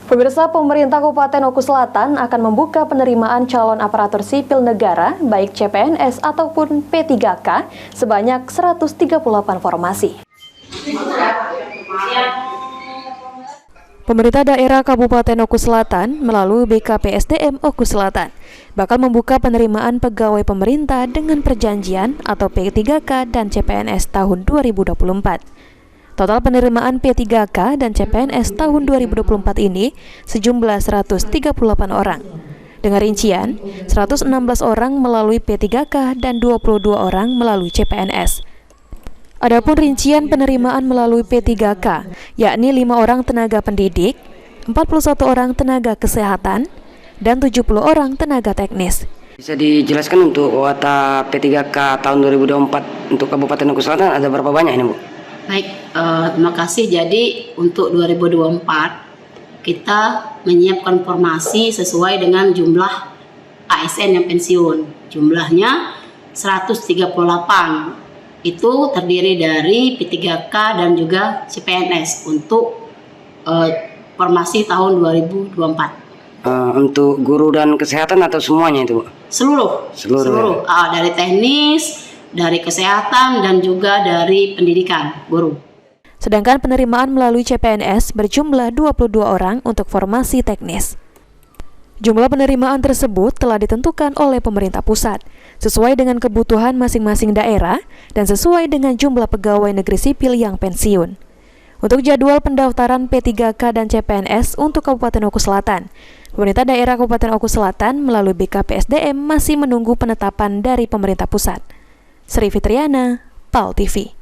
Pemirsa, pemerintah Kabupaten Oku Selatan akan membuka penerimaan calon aparatur sipil negara, baik CPNS ataupun P3K, sebanyak 138 formasi. Pemerintah daerah Kabupaten Oku Selatan melalui BKPSDM Oku Selatan bakal membuka penerimaan pegawai pemerintah dengan perjanjian atau P3K dan CPNS tahun 2024. Total penerimaan P3K dan CPNS tahun 2024 ini sejumlah 138 orang. Dengan rincian, 116 orang melalui P3K dan 22 orang melalui CPNS. Adapun rincian penerimaan melalui P3K, yakni 5 orang tenaga pendidik, 41 orang tenaga kesehatan, dan 70 orang tenaga teknis. Bisa dijelaskan untuk kuota P3K tahun 2024 untuk Kabupaten Oku Selatan ada berapa banyak ini, Bu? Baik, terima kasih. Jadi untuk 2024 kita menyiapkan formasi sesuai dengan jumlah ASN yang pensiun. Jumlahnya 138. Itu terdiri dari P3K dan juga CPNS untuk formasi tahun 2024. Untuk guru dan kesehatan atau semuanya itu, Bu? Seluruh. Dari teknis, dari kesehatan, dan juga dari pendidikan guru. Sedangkan penerimaan melalui CPNS berjumlah 22 orang untuk formasi teknis. Jumlah penerimaan tersebut telah ditentukan oleh pemerintah pusat, sesuai dengan kebutuhan masing-masing daerah dan sesuai dengan jumlah pegawai negeri sipil yang pensiun. Untuk jadwal pendaftaran P3K dan CPNS untuk Kabupaten Oku Selatan, pemerintah daerah Kabupaten Oku Selatan melalui BKPSDM masih menunggu penetapan dari pemerintah pusat. Sri Fitriana, PAL TV.